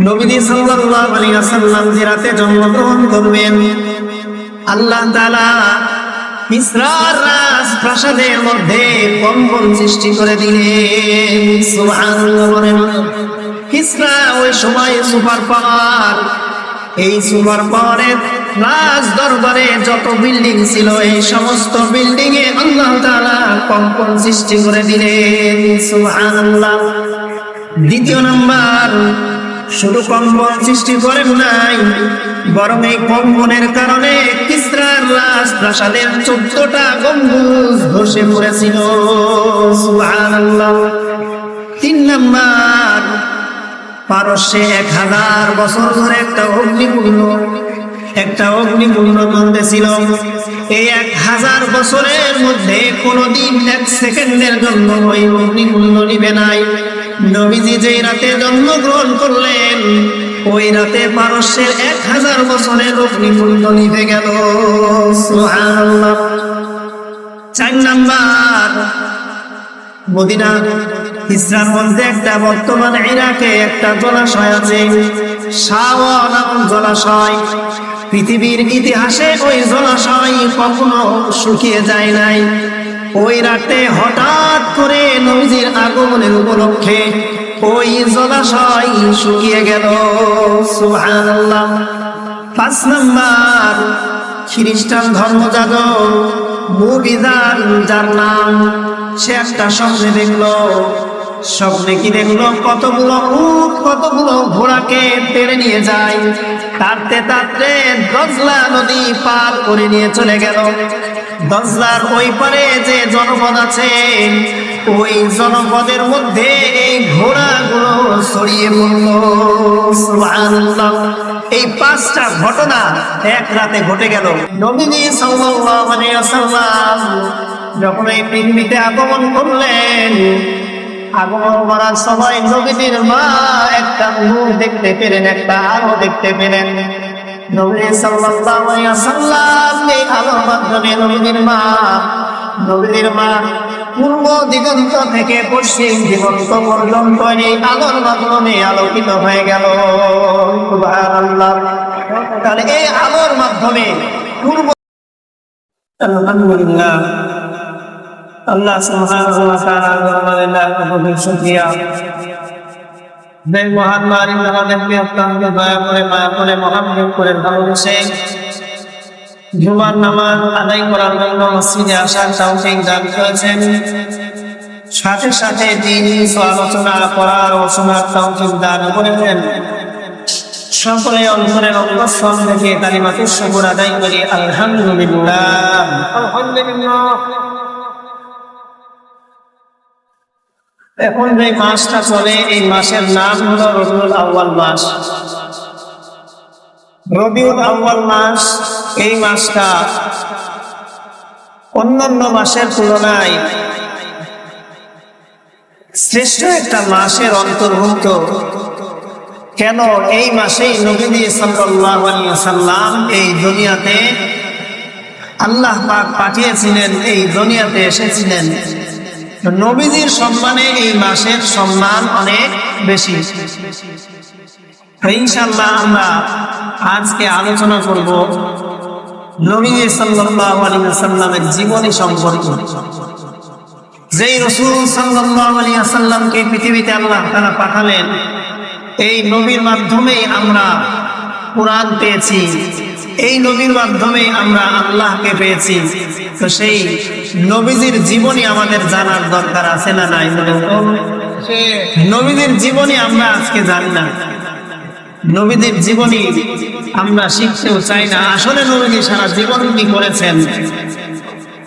নবীজি সাল্লাল্লাহু আলাইহি ওয়াসাল্লাম যে রাতে জন্মগ্রহণ করবেন, আল্লাহ তাআলা মিসরার রাজপ্রাসাদের মধ্যে কম্পন সৃষ্টি করে দিলেন। সুবহানাল্লাহ বলেন। কিসরা ওই সময় সুপার পাওয়ার, এই সুপার পাওয়ারের রাজ দরবারে যত বিল্ডিং ছিল এই সমস্ত বিল্ডিং এ আল্লাহ তাআলা কম্পন সৃষ্টি করে দিলেন। সুবহানাল্লাহ। দ্বিতীয় নাম্বার, শুধু কম্পন সৃষ্টি করেন নাই, বরং এই কম্পনের কারণে কিসরার রাজপ্রাসাদের 14টা গম্বুজ ধসে পড়েছিল। সুবহানাল্লাহ। তিন নাম্বার, পারস্যে 1000 বছর ধরে একটা অগ্নিকুণ্ড চলতেছিল। এই 1000 বছরের মধ্যে কোনদিন 1 সেকেন্ডের জন্য ওই অগ্নিকুণ্ড নিভে নাই। নবীজি যেই রাতে জন্মগ্রহণ করলেন ওই রাতে পারস্যের 1000 বছরের অগ্নিকুণ্ড নিভে গেল। সুবহানাল্লাহ। 4 নাম্বার, মদিনা ইসরার মধ্যে একটা বর্তমান ইরাকে একটা জলাশয় আছে, শাওয়া নামক জলাশয়। পৃথিবীর ইতিহাসে ওই জলাশয় কখনো শুকিয়ে যায় নাই। ওই রাতে হঠাৎ করে নবীজির আগমনের উপলক্ষে ওই জলাশয় শুকিয়ে গেল। সুবহানাল্লাহ। 5 নাম্বার, খ্রিস্টান ধর্মযাজক মুবিজান যার নাম, সে একটা স্বপ্নে দেখলো। স্বপ্নে কি দেখলো? কতগুলো উট কতগুলো ঘোড়াকে টেনে নিয়ে যায়, তাড়তে তাড়তে দজলা নদী পার করে নিয়ে চলে গেল। দজলার ওই পারে যে জনপদ আছে ওই জনপদের মধ্যে এই ঘোড়াগুলো ছড়িয়ে পড়ল। সুবহানাল্লাহ। এই 5টা ঘটনা এক রাতে ঘটে গেল। নবীজি সাল্লাল্লাহু আলাইহি ওয়াসাল্লাম যখন এই পৃথিবীতে আগমন করলেন, আগমন করার সময় নবীজির মা একটা নূর দেখতে পেলেন, একটা আলো দেখতে পেলেন। নবী সাল্লাল্লাহু আলাইহি ওয়াসাল্লাম এই আলোর মাধ্যমে নবীজির মা পূর্ব দিগন্ত থেকে পশ্চিম দিগন্ত পর্যন্ত এই আলোর মাধ্যমে আলোকিত হয়ে গেল। সুবহানাল্লাহ। তাহলে এই আলোর মাধ্যমে পূর্ব, আলহামদুলিল্লাহ, আল্লাহ সুবহানাহু ওয়া তাআলার বহু শুকরিয়া। যে মহান মালিক আমাদেরকে অত্যন্ত দয়া করে মায়া করে মহাব্বত করে ভালোবেসে জুমার নামাজ আদায় করার জন্য মসজিদে আসার তৌফিক দান করেছেন, সাথে সাথে দ্বীনি আলোচনা করার ও শোনার তৌফিক দান করেছেন। সকলে অন্তরের অন্তঃস্থল থেকে কালিমাতুশ শুকর আদায় করি আলহামদুলিল্লাহ। আলহামদুলিল্লাহ। এখন যে মাসটা চলে এই মাসের নাম হলো রবিউল আউয়াল মাস। রবিউল আউয়াল মাস, এই মাসটা অন্যান্য মাসের তুলনায় শ্রেষ্ঠ একটা মাসের অন্তর্ভুক্ত। কেন? এই মাসেই নবী সাল্লাল্লাহু আলাইহি ওয়াসাল্লাম এই দুনিয়াতে আল্লাহ পাক পাঠিয়েছিলেন, এই দুনিয়াতে এসেছিলেন। নবীজির সম্মানে এই মাসের সম্মান অনেক বেশি। ইনশাআল্লাহ আমরা আজকে আলোচনা করব নবী সাল্লাল্লাহু আলাইহি ওয়াসাল্লামের জীবনী সম্পর্কে। যেই রাসূল সাল্লাল্লাহু আলাইহি ওয়াসাল্লামকে পৃথিবীতে আল্লাহ তাআলা পাঠালেন, এই নবীর মাধ্যমে আমরা কুরআন পেয়েছি, এই নবীর মাধ্যমে আমরা আল্লাহকে পেয়েছি। তো সেই নবীজির জীবনী আমাদের জানার দরকার আছে না নাই? নবীজির জীবনী আমরা আজকে জানি না, নবীজির জীবনী আমরা শিখতেও চাই না। আসলে নবীজি সারা জীবন কি করেছেন?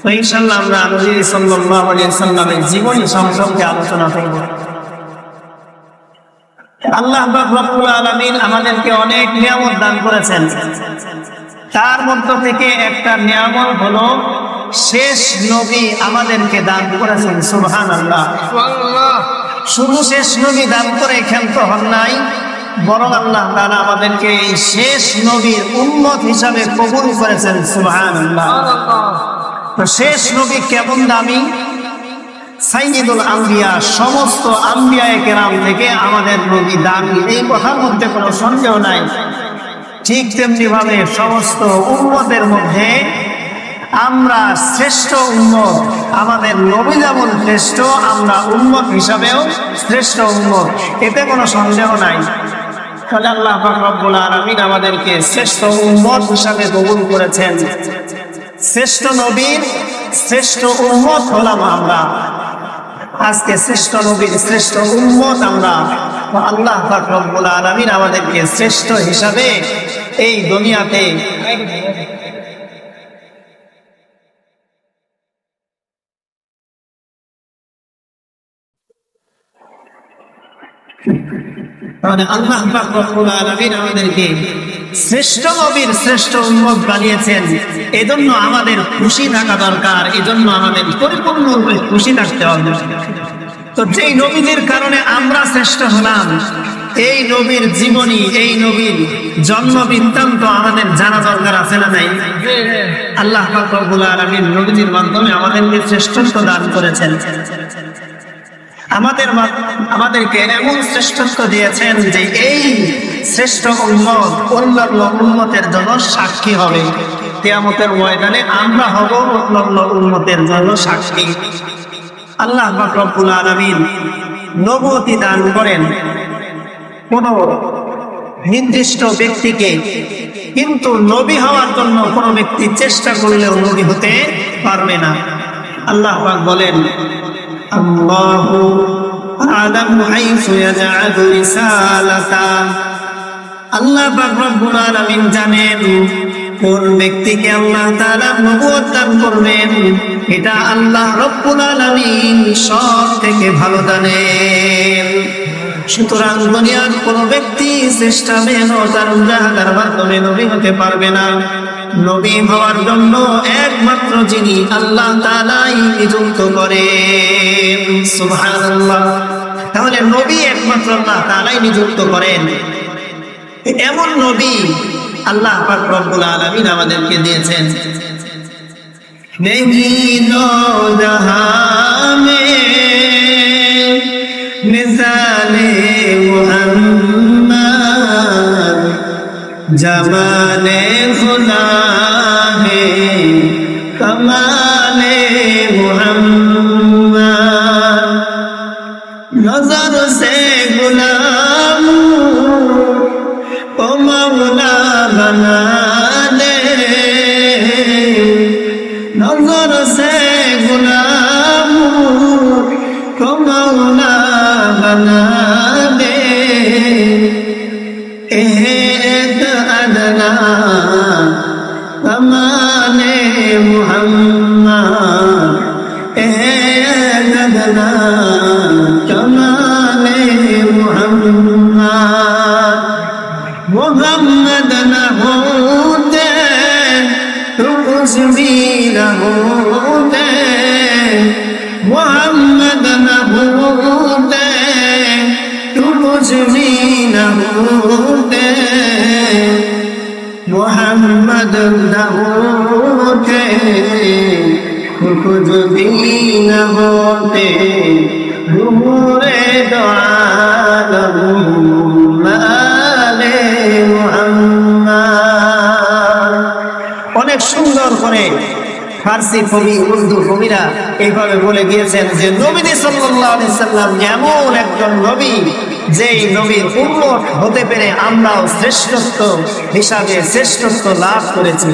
তো ইনশাআল্লাহ আমরা নবী সাল্লাল্লাহু আলাইহি ওয়াসাল্লামের জীবনী সম্পর্কে আলোচনা করব। আল্লাহ পাক রব্বুল আলামিন আমাদেরকে অনেক নিয়ামত দান করেছেন। তার মধ্য থেকে একটা নিয়ামত হলো শেষ নবী আমাদেরকে দান করেছেন। সুবহানাল্লাহ। শুধু শেষ নবী দান করে ক্ষান্ত হন নাই, বরং আল্লাহ তাআলা আমাদেরকে এই শেষ নবীর উম্মত হিসাবে কবুল করেছেন। সুবহানাল্লাহ। তো শেষ নবী কেমন দামি? সাইয়্যিদুল আম্বিয়া, সমস্ত আম্বিয়ায়ে কেরাম থেকে আমাদের নবী দামি, এই কথার মধ্যে কোনো সন্দেহ নাই। ঠিক তেমনি ভাবে সমস্ত উম্মতের মধ্যে আমরা শ্রেষ্ঠ উম্মত, আমাদের নবী যেমন শ্রেষ্ঠ, আমরা উম্মত হিসাবেও শ্রেষ্ঠ উম্মত, এতে কোনো সন্দেহ নাই। তাহলে আল্লাহ পাক রব্বুল আলামিন আমাদেরকে শ্রেষ্ঠ উম্মত হিসাবে কবুল করেছেন। শ্রেষ্ঠ নবীর শ্রেষ্ঠ উম্মত হলাম আমরা, আজকে শ্রেষ্ঠ নবীর শ্রেষ্ঠ উম্মত আমরা। আল্লাহ পাক রব্বুল আলামিন আমাদেরকে শ্রেষ্ঠ হিসাবে এই দুনিয়াতে আল্লাহ পাক রব্বুল আলামিন আমাদেরকে শ্রেষ্ঠ নবীর শ্রেষ্ঠ উম্মত বানিয়েছেন। এজন্য আমাদের খুশি থাকা দরকার, এজন্য আমাদের পরিপূর্ণরূপে খুশি থাকতে হবে। তো যেই নবীদের কারণে আমরা শ্রেষ্ঠ হলাম, এই নবীর জীবনী, এই নবীর জন্ম বৃত্তান্ত আমাদের জানা দরকার আছে না নাই? আল্লাহ পাক রব্বুল আলামিন নবীর মাধ্যমে আমাদেরকে শ্রেষ্ঠত্ব দান করেছেন। আমাদেরকে এমন শ্রেষ্ঠত্ব দিয়েছেন যে এই শ্রেষ্ঠ উম্মত অন্যান্য উম্মতের জন্য সাক্ষী হবে। কিয়ামতের ময়দানে আমরা হব অন্যান্য উম্মতের জন্য সাক্ষী। আল্লাহ পাক রব্বুল আলামিন নবুয়তি দান করেন কোন নির্দিষ্ট ব্যক্তিকে, কিন্তু নবী হওয়ার জন্য কোন ব্যক্তি চেষ্টা করলেও নবী হতে পারবে না। আল্লাহ পাক বলেন, আল্লাহু আ'লামু হাইসু ইয়াজআলু রিসালাতা, আল্লাহ পাক রব্বুল আলামিন জানেন কোন ব্যক্তিকে আল্লাহ তাআলা নবুয়ত দান করবেন, এটা আল্লাহ রব্বুল আলামিন সব থেকে ভালো জানেন। সুতরাং দুনিয়ার কোন ব্যক্তি চেষ্টা মেহনতার মুজাহাদার মাধ্যমে নবী হতে পারবে না। নবী হওয়ার জন্য একমাত্র যিনি আল্লাহ তাআলাই নিযুক্ত করেন। সুবহানাল্লাহ। তাহলে নবী একমাত্র আল্লাহ তাআলাই নিযুক্ত করেন। এমন নবী আল্লাহ পাক রব্বুল আলামিন আমাদেরকে দিয়েছেন। নেহি দো জাহান মে মিসালে মুহাম্মদ, জামালে খুদা হে কমালে মুহাম্মদ, নজর সে গুলাম को मौला बना दे, नजर से गुलाम को मौला बना दे, एक अदना कमाले मुहम्मद, एक अदना कमाले मुहम्मद, मुहम्मद न होते तो कुछ भी न होते, मुहम्मद न होते तो कुछ भी न होते, मुहम्मद न होते तो कुछ भी न होते, नूरे दो आलम অনেক সুন্দর করে ফার্সি কবি, উর্দু কবিরা এইভাবে বলে গিয়েছেন যে নবী সাল্লাল্লাহু আলাইহি সাল্লাম এমন একজন নবী, যেই নবীর উম্মত হতে পেরে আমরাও শ্রেষ্ঠত্ব হিসাবে শ্রেষ্ঠত্ব লাভ করেছি।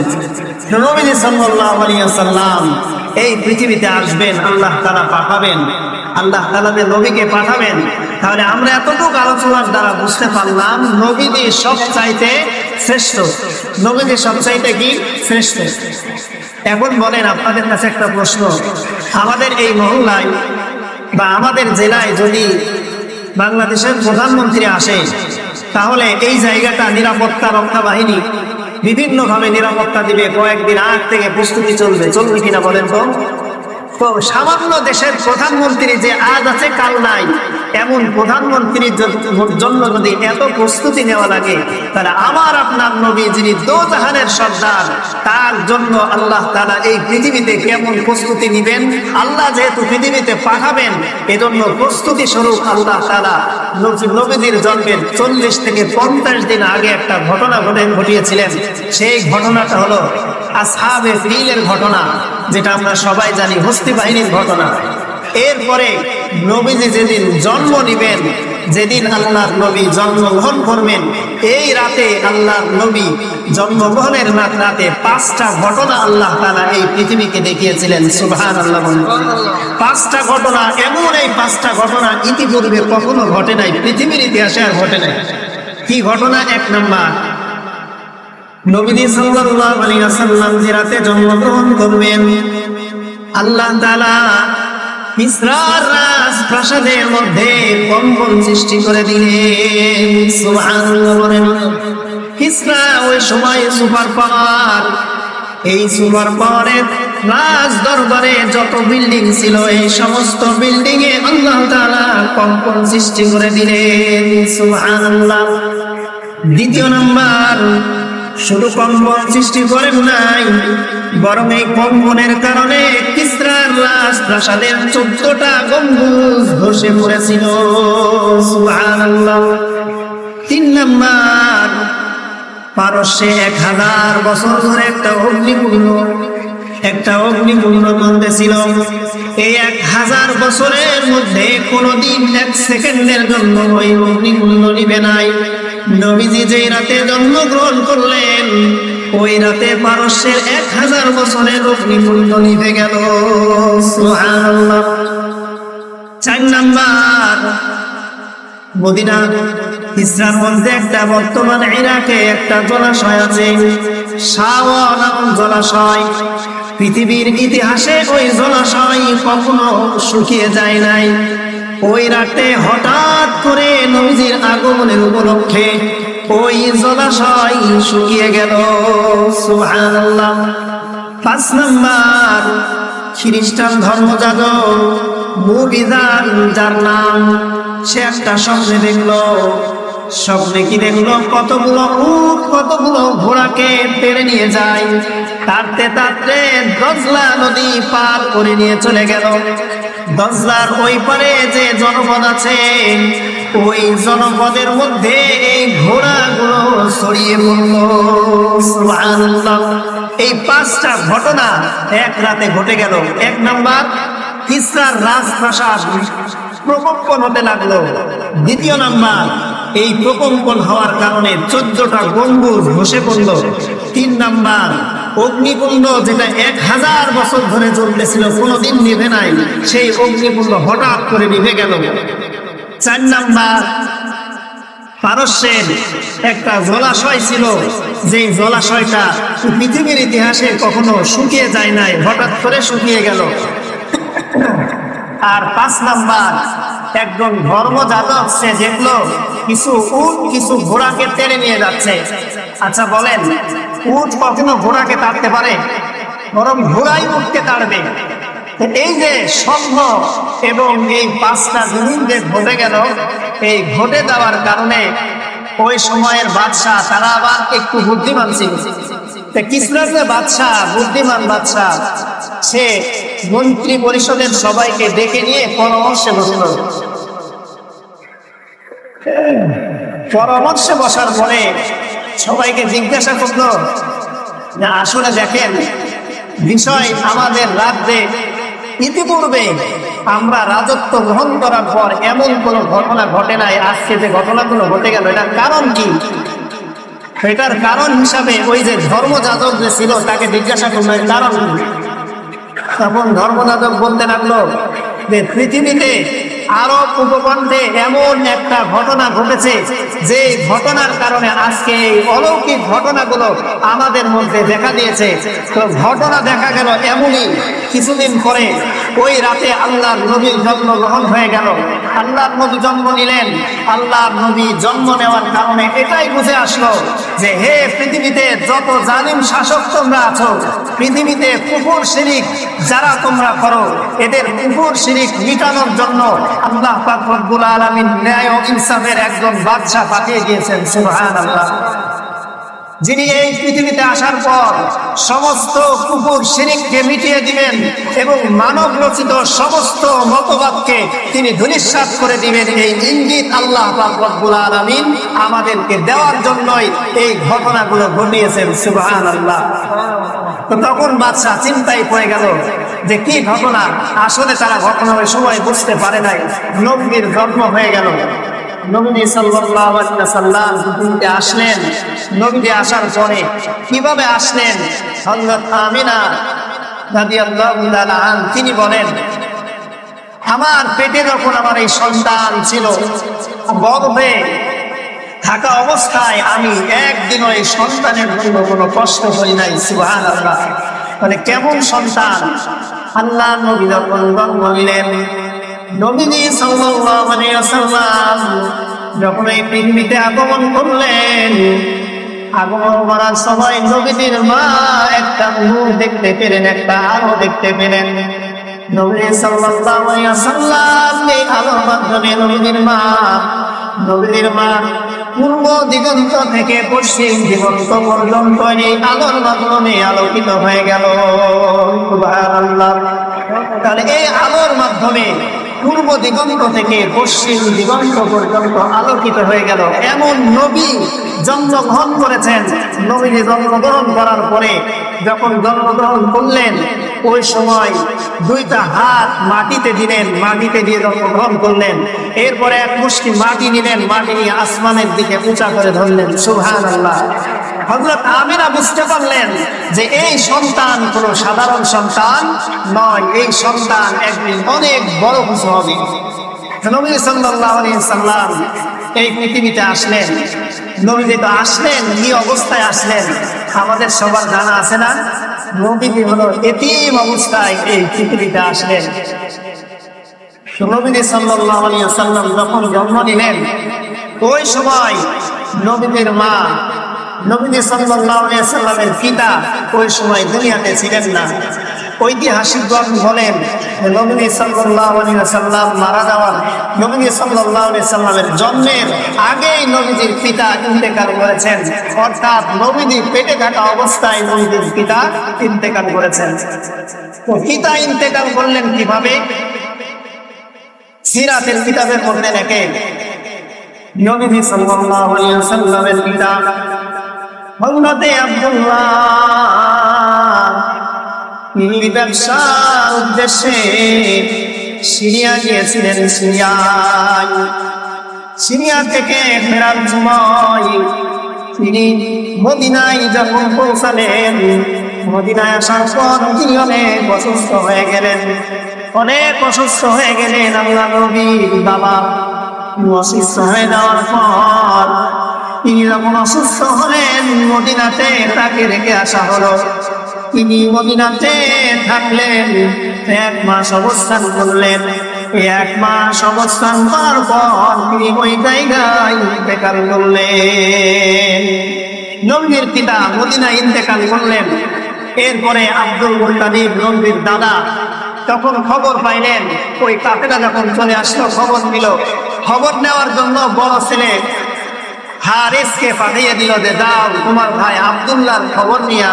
নবী সাল্লাল্লাহু আলাইহি সাল্লাম এই পৃথিবীতে আসবেন, আল্লাহ তাআলা পাঠাবেন, আল্লাহ তাআলা নবীকে পাঠাবেন। তাহলে আমরা এতটুকু আলোচনার দ্বারা বুঝতে পারলাম নবীজি সবচাইতে শ্রেষ্ঠ। নবীজি সবচাইতে কি শ্রেষ্ঠ? এখন বলেন, আপনাদের কাছে একটা প্রশ্ন, আমাদের এই মহল্লায় বা আমাদের জেলায় যদি বাংলাদেশের প্রধানমন্ত্রী আসে, তাহলে এই জায়গাটা নিরাপত্তা রক্ষা বাহিনী বিভিন্নভাবে নিরাপত্তা দিবে, কয়েকদিন আগ থেকে প্রস্তুতি চলবে কিনা বলেন তো? তো সামান্য দেশের প্রধানমন্ত্রী যে আজ আছে কাল নাই, এমন প্রধানমন্ত্রীর জন্য যদি এত প্রস্তুতি নেওয়া লাগে, তাহলে আমার আপনার নবী যিনি দোজাহানের সর্দার, তার জন্য আল্লাহ তাআলা এই পৃথিবীতে কেমন প্রস্তুতি নিবেন। আল্লাহ যেহেতু পৃথিবীতে পাঠাবেন, এজন্য প্রস্তুতি স্বরূপ আল্লাহ তাআলা নবীজির জন্মের 40 থেকে 50 দিন আগে একটা ঘটনা ঘটিয়েছিলেন। সেই ঘটনাটা হলো আসহাবে ফিলের ঘটনা, যেটা আমরা সবাই জানি, হস্তি বাহিনীর ঘটনা। এরপরে নবীজি যেদিন জন্ম নিবেন, যেদিন আল্লাহর নবী জন্মগ্রহণ করবেন, এই রাতে আল্লাহর নবী জন্মগ্রহণের রাতে 5টা ঘটনা আল্লাহ তাআলা এই পৃথিবীকে দেখিয়েছিলেন। সুবহানাল্লাহ। 5টা ঘটনা এমন, এই 5টা ঘটনা ইতিপূর্বে কখনো ঘটে নাই, পৃথিবীর ইতিহাসে আর ঘটে নাই। কি ঘটনা? 1 নাম্বার, নবীজি সাল্লাল্লাহু আলাইহি ওয়াসাল্লাম যে রাতে জন্মগ্রহণ করবেন, আল্লাহ তাআলা মিসরার রাজপ্রাসাদের মধ্যে কম্পন সৃষ্টি করে দিলেন। সুবহানাল্লাহ। কিসরা ওই সময় সুপার পাওয়ার, এই সুপার পাওয়ারের রাজ দরবারে যত বিল্ডিং ছিল, এই সমস্ত বিল্ডিং এ আল্লাহ তাআলা কম্পন সৃষ্টি করে দিলেন। সুবহানাল্লাহ। দ্বিতীয় নাম্বার, শুধু কম্পন সৃষ্টি করেন নাই, বরং এই কম্পনের কারণে কিসরার রাজপ্রাসাদের 14টা গম্বুজ ধসে পড়েছিল। সুবহানাল্লাহ। 3 নাম্বার, পারস্যে 1000 বছর ধরে একটা অগ্নিকুণ্ড চলতেছিল। এই 1000 বছরের মধ্যে কোনদিন 1 সেকেন্ডের জন্য ওই অগ্নিকুণ্ড নিভে নাই। নবীজি যেই রাতে জন্মগ্রহণ করলেন, ওই রাতে পারস্যের 1000 বছরের অগ্নিকুণ্ড নিভে গেল। সুবহানাল্লাহ। 4 নাম্বার, মদিনা ইসরার মধ্যে একটা, বর্তমান ইরাকে একটা জলাশয় আছে, শাওয়া নাম জলাশয়। পৃথিবীর ইতিহাসে ওই জলাশয় কখনো শুকিয়ে যায় নাই। ওই রাতে হঠাৎ করে নবীজির আগমনের উপলক্ষে ওই জলাশয় শুকিয়ে গেল। সুবহানাল্লাহ। 5 নাম্বার, খ্রিস্টান ধর্মযাজক মুবিজান, যার নাম, সে একটা স্বপ্নে দেখলো। স্বপ্নে কি দেখলো? কতগুলো উট, কতগুলো ঘোড়াকে টেনে নিয়ে যায়। তাড়তে তাড়তে দজলা নদী পার করে নিয়ে চলে গেল। দজলার ওই পারে যে জনপদ আছে, ওই জনপদের মধ্যে এই ঘোড়াগুলো ছড়িয়ে পড়ল। সুবহানাল্লাহ। এই 5টা ঘটনা এক রাতে ঘটে গেল। 1 নাম্বার, কিসরার রাজপ্রাসাদ প্রকম্পন হতে লাগলো। 2 নাম্বার, এই প্রকম্পন হওয়ার কারণে 14টা গম্বুজ ধসে পড়ল। 3 নাম্বার, অগ্নিকুণ্ড যেটা 1000 বছর ধরে চলতেছিল, কোনোদিন নিভে নাই, সেই অগ্নিকুণ্ড হঠাৎ করে নিভে গেল। 4 নাম্বার, পারস্যের একটা জলাশয় ছিল, যে জলাশয়টা পৃথিবীর ইতিহাসে কখনো শুকিয়ে যায় নাই, হঠাৎ করে শুকিয়ে গেল। আর 5 নাম্বার, একজন ধর্মযাজক, সে দেখলো কিছু উট কিছু ঘোড়াকে টেনে নিয়ে যাচ্ছে। আচ্ছা বলেন, উট কখনো ঘোড়াকে তাড়তে পারে? বরং ঘোড়াই উটকে তাড়বে। এই যে স্বপ্ন এবং এই 5টা জিনিস যে ঘটে গেল, এই ঘটে যাওয়ার কারণে ওই সময়ের বাদশাহ, তারা আবার একটু বুদ্ধিমান ছিল। কিসরার যে বাদশাহ, বুদ্ধিমান বাদশাহ, সে মন্ত্রী পরিষদের সবাইকে ডেকে নিয়ে পরামর্শে বসল। পরামর্শে বসার পরে সবাইকে জিজ্ঞাসা করলো যে আসলে দেখেন, বিষয় আমাদের রাজ্যে ইতিপূর্বে আমরা রাজত্ব গ্রহণ করার পর এমন কোনো ঘটনা ঘটে নাই। আজকে যে ঘটনাগুলো ঘটে গেল, এটার কারণ কি? এটার কারণ হিসাবে ওই যে ধর্মযাজক যে ছিল, তাকে জিজ্ঞাসা করলো কারণ। তখন ধর্মযাজক বলতে লাগলো যে পৃথিবীতে আরব উপকণ্ঠে এমন একটা ঘটনা ঘটেছে, যে ঘটনার কারণে আজকে এই অলৌকিক ঘটনাগুলো আমাদের মধ্যে দেখা দিয়েছে। তো ঘটনা দেখা গেল এমনই, কিছুদিন পরে ওই রাতে আল্লাহর নবীর জন্মগ্রহণ হয়ে গেল। আল্লাহর নবী জন্ম নিলেন। আল্লাহর নবী জন্ম নেওয়ার কারণে এটাই বুঝে আসলো যে হে পৃথিবীতে যত জালিম শাসক তোমরা আছো, পৃথিবীতে কুফর শিরিক যারা তোমরা করো, এদের কুফর শিরিক মিটানোর জন্য আল্লাহ পাক রব্বুল আলামিন ন্যায় ও ইনসাফের একজন বাদশা পাঠিয়ে দিয়েছেন। সুবহানাল্লাহ। যিনি এই পৃথিবীতে আসার পর সমস্ত কুফর শিরিককে মিটিয়ে দিবেন এবং মানব রচিত সমস্ত মতবাদকে তিনি ধূলিসাৎ করে দিবেন, এই ইঙ্গিত আল্লাহ পাক রব্বুল আলামিন আমাদেরকে দেওয়ার জন্যই এই ঘটনাগুলো ঘটিয়েছেন। সুবহানাল্লাহ। তো তখন বাদশা চিন্তায় পড়ে গেল যে কি ঘটনা। আসলে তারা ঘটনা ওই সময় বুঝতে পারে নাই। নবীর জন্ম হয়ে গেল। নবী সাল্লাল্লাহু আলাইহি ওয়াসাল্লাম পৃথিবীতে আসলেন। নবীতে আসার পরে কিভাবে আসলেন, হযরত আমিনা রাদিয়াল্লাহু তাআলা আনহা তিনি বলেন, আমার পেটে যখন আমার এই সন্তান ছিল, গর্ভে থাকা অবস্থায় আমি একদিনও এই সন্তানের জন্য কোনো কষ্ট করি নাই। সুবহানাল্লাহ। মানে কেমন সন্তান। আল্লাহ নবী যখন জন্ম নিলেন, নবীজি সাল্লাল্লাহু আলাইহি ওয়াসাল্লাম যখন এই পৃথিবীতে আগমন করলেন, আগমন করার সময় নবীজির মা একটা নূর দেখতে পেলেন, একটা আলো দেখতে পেলেন। নবী সাল্লাল্লাহু আলাইহি ওয়াসাল্লাম এই আলোর মাধ্যমে নবীজির মা পূর্ব দিগন্ত থেকে পশ্চিম দিগন্ত পর্যন্ত এই আলোর মাধ্যমে আলোকিত হয়ে গেল। সুবহানাল্লাহ। তাহলে এই আলোর মাধ্যমে পূর্ব দিগন্ত থেকে পশ্চিম দিগন্ত পর্যন্ত আলোকিত হয়ে গেল। এমন নবী জন্মগ্রহণ করেছেন। নবীজি জন্মগ্রহণ করার পরে যখন জন্মগ্রহণ করলেন, ওই সময় দুইটা হাত মাটিতে দিলেন, মাটিতে দিয়ে জন্মগ্রহণ করলেন। এরপরে এক মুষ্টি মাটি নিলেন, মাটি নিয়ে আসমানের দিকে উঁচা করে ধরলেন। সুবহানাল্লাহ। হযরত আমিনা বুঝতে পারলেন যে এই সন্তান কোনো সাধারণ সন্তান নয়, এই সন্তান একদিন অনেক বড় কিছু হবে। নবী সাল্লাল্লাহু আলাইহি সাল্লাম এই পৃথিবীতে আসলেন। নবীজি তো আসলেন, কি অবস্থায় আসলেন আমাদের সবার জানা আছে না? নবীজি হলো এতিম অবস্থায় এই পৃথিবীতে আসলেন। নবীজি সাল্লাল্লাহু আলাইহি সাল্লাম যখন জন্ম নিলেন, ওই সময় নবীজির মা, নবী সাল্লাল্লাহু আলাইহি সাল্লামের পিতা ওই সময় দুনিয়াতে ছিলেন না। ঐতিহাসিকগণ বলেন নবী সাল্লাল্লাহু আলাইহি সাল্লাম মারা যাওয়ার, নবী সাল্লাল্লাহু আলাইহি সাল্লামের জন্মের আগেই নবীজির পিতা ইন্তেকাল করেছেন। অর্থাৎ নবীজি পেটে থাকা অবস্থায় নবীজির পিতা ইন্তেকাল করেছেন। তো পিতা ইন্তেকাল করলেন কিভাবে? সিরাতের কিতাবের মধ্যে লেখে নবী সাল্লাল্লাহু আলাইহি সাল্লামের পিতা হযরতে আব্দুল্লাহ ব্যবসার উদ্দেশ্যে সিরিয়া গিয়েছিলেন। সিরিয়া থেকে ফেরার সময় তিনি মদিনায় যখন পৌঁছালেন, মদিনায় আসার পর তিনি অনেক অসুস্থ হয়ে গেলেন। আল্লাহ নবীর বাবা অসুস্থ হয়ে যাওয়ার পর তিনি যখন অসুস্থ হলেন, মদিনাতে তাকে রেখে আসা হলো। তিনি মদিনাতে থাকলেন, 1 মাস অবস্থান করলেন। 1 মাস অবস্থান করার পর তিনি ওই জায়গায় ইন্তেকাল করলেন। নবীর পিতা মদিনায় ইন্তেকাল করলেন। এরপরে আব্দুল মুত্তালিব নবীর দাদা তখন খবর পাইলেন, ওই কাফেলা যখন চলে আসলো খবর নিল। খবর নেওয়ার জন্য বড় ছেলে হারিসকে পাঠিয়ে দিল যে যাও তোমার ভাই আব্দুল্লাহর খবর নিয়ে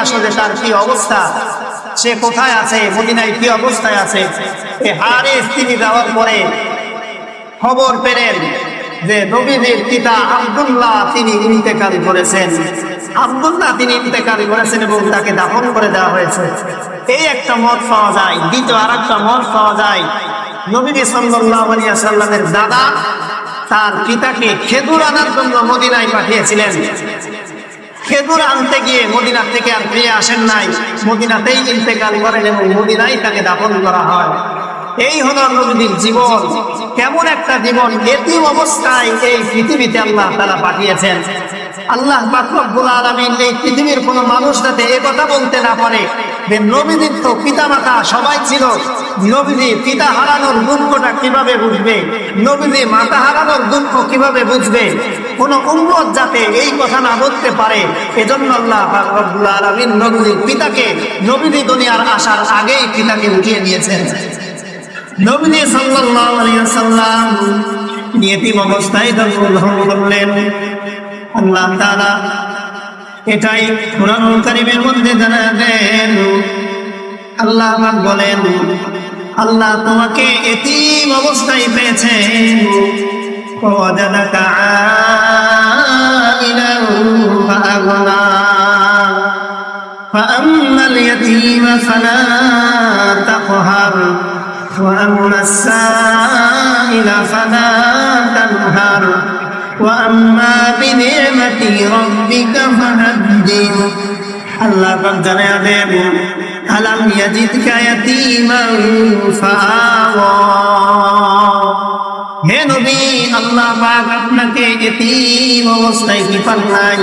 আসো, যে তার কি অবস্থা, সে কোথায় আছে, মদিনায় কি অবস্থায় আছে। এই হারিস তিনি যাওয়ার পরে খবর পেলেন যে নবীজির পিতা আব্দুল্লাহ তিনি ইন্তেকাল করেছেন। এবং তাকে দাফন করে দেওয়া হয়েছে। এই একটা মত পাওয়া যায়। দ্বিতীয় আর একটা মত পাওয়া যায়, নবী সাল্লাল্লাহু আলাইহি ওয়াসাল্লামের দাদা তার পিতাকে খেজুর আনার জন্য মদিনায় পাঠিয়েছিলেন। খেজুর আনতে গিয়ে মদিনা থেকে আর ফিরে আসেন নাই, মদিনাতেই ইন্তেকাল করেন এবং মদিনায় তাকে দাফন করা হয়। এই হলো নবীর জীবন। কেমন একটা জীবন! এতিম অবস্থায় এই পৃথিবীতে আল্লাহ তাআলা পাঠিয়েছেন। আল্লাহ পাক রব্বুল আলামিন এই পৃথিবীর কোন মানুষ যাতে এই কথা বলতে না পারে যে নবীদের তো পিতামাতা সবাই ছিল, নবীজি পিতা হারানোর দুঃখটা কিভাবে বুঝবে, নবীজি মাতা হারানোর দুঃখ কিভাবে বুঝবে, কোন উম্মত যাতে এই কথা না বলতে পারে, এজন্য আল্লাহ পাক রব্বুল আলামিন নবীর পিতাকে, নবীজি দুনিয়ার আসার আগেই পিতাকে উঠিয়ে নিয়েছেন। নবীজি সাল্লাল্লাহু আলাইহি ওয়াসাল্লাম ইয়েতিম অবস্থায় জন্মগ্রহণ করলেন। আল্লাহ তাআলা এটাই কুরআনুল কারীমের মধ্যে জানালেন। আল্লাহ পাক বলেন, আল্লাহ তোমাকে এতিম অবস্থায় পেয়েছেন। ওয়াজাদাকা আইলান ফাআগনা ফাআম্মাল ইয়াতীমা ফালা তাকহার وأما السائل فلا تنهر وأما بنعمة ربك فحدث আল্লাহ পাক জানায়া দেন, আলাম ইয়াজিদকা ইয়াতীমান ফাআওয়া। হে নবী, আল্লাহ পাক আপনাকে এতিম অবস্থায় কি পান নাই?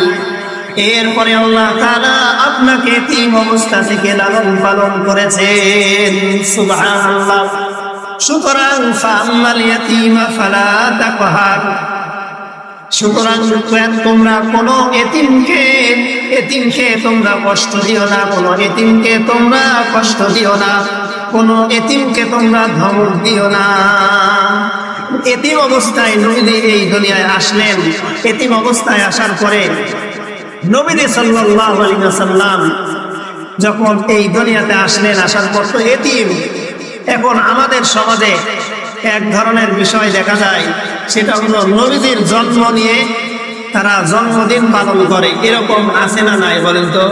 এরপরে আল্লাহ তাআলা আপনাকে এতিম অবস্থা থেকে লালন পালন করেছেন। সুবহানাল্লাহ। সুতরাং ফাআম্মাল ইয়াতীমা ফালা তাকহার, সুতরাং তোমরা কোনো এতিমকে তোমরা কষ্ট দিও না, কোনো এতিমকে তোমরা কষ্ট দিও না, কোনো এতিমকে তোমরা ধমক দিও না। এতিম অবস্থায় নবী এই দুনিয়ায় আসলেন। এতিম অবস্থায় আসার পরে নবী সাল্লাল্লাহু আলাইহি ওয়াসাল্লাম যখন এই দুনিয়াতে আসলেন, আসার পর তো এতিম। এখন আমাদের সমাজে এক ধরনের বিষয় দেখা যায়, সেটা হলো নবীজির জন্ম নিয়ে তারা জন্মদিন পালন করে। এরকম আছে না নাই বলেন তো?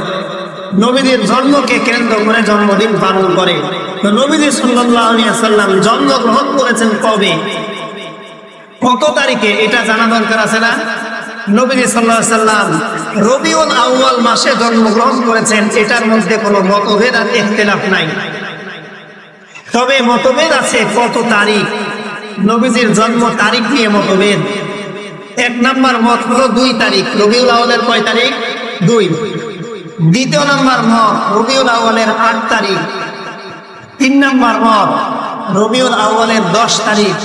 নবীজির জন্মকে কেন্দ্র করে জন্মদিন পালন করে। তো নবীজি সাল্লাল্লাহু আলাইহি ওয়াসাল্লাম জন্মগ্রহণ করেছেন কবে, কত তারিখে, এটা জানা দরকার আছে না? নবীজি সাল্লাল্লাহু আলাইহি ওয়াসাল্লাম রবিউল আউয়াল মাসে জন্মগ্রহণ করেছেন। এটার মধ্যে কোনো মতভেদ আর ইখতিলাফ নাই। তবে মতভেদ আছে কত তারিখ, নবীজির জন্ম তারিখ নিয়ে মতভেদ। এক নাম্বার মত হলো 2 তারিখ। রবিউল আউয়ালের কয় তারিখ? 2। দ্বিতীয় নাম্বার মত রবিউল আউয়ালের 8 তারিখ। 3 নাম্বার মত রবিউল আউয়ালের 10 তারিখ।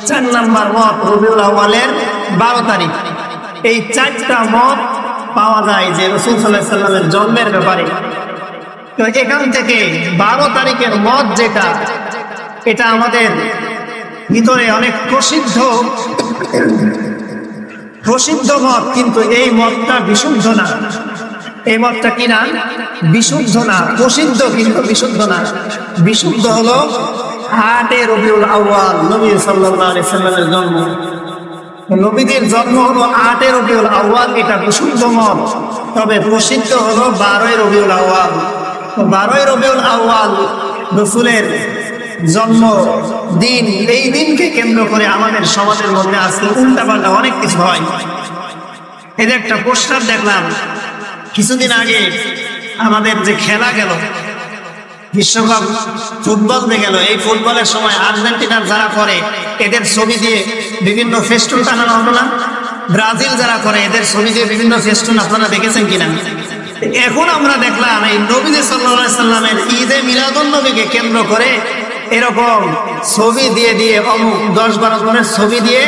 4 নাম্বার মত রবিউল আউয়ালের 12 তারিখ। এই 4টা মত পাওয়া যায় যে রাসূল সাল্লাল্লাহু আলাইহি ওয়াসাল্লামের জন্মের ব্যাপারে। তো এখান থেকে 12 তারিখের মত যেটা, এটা আমাদের ভিতরে অনেক প্রসিদ্ধ মত, কিন্তু এই মতটা বিশুদ্ধ না। এই মতটা কি না? বিশুদ্ধ না। প্রসিদ্ধ কিন্তু বিশুদ্ধ না। বিশুদ্ধ হলো 8 রবিউল আউয়াল, নবী সাল্লাল্লাহু আলাইহি ওয়াসাল্লামের জন্ম। নবীদের জন্ম হলো 8 রবিউল আউয়াল, এটা বিশুদ্ধ মত। তবে প্রসিদ্ধ হলো 12 রবিউল আউয়াল। 12 রবিউল আউয়াল রাসূলের জন্ম দিন। এই দিনকে কেন্দ্র করে আমাদের সমাজের মধ্যে আজকে উল্টাপাল্টা অনেক কিছু হয়। এদের একটা পোস্টার দেখলাম কিছুদিন আগে, আমাদের যে খেলা গেল বিশ্বকাপ ফুটবল যে গেল, এই ফুটবলের সময় আর্জেন্টিনার যারা করে এদের ছবি দিয়ে বিভিন্ন ফেস্টুন টানানো হলো না? ব্রাজিল যারা করে এদের ছবি দিয়ে বিভিন্ন ফেস্টুন, আপনারা দেখেছেন কিনা? এখন আমরা দেখলাম এই নবী সাল্লাল্লাহু আলাইহি সাল্লামের ঈদে মিলাদুন নবীকে কেন্দ্র করে এরকম ছবি দিয়ে অমুক 10-12 জনের ছবি দিয়ে,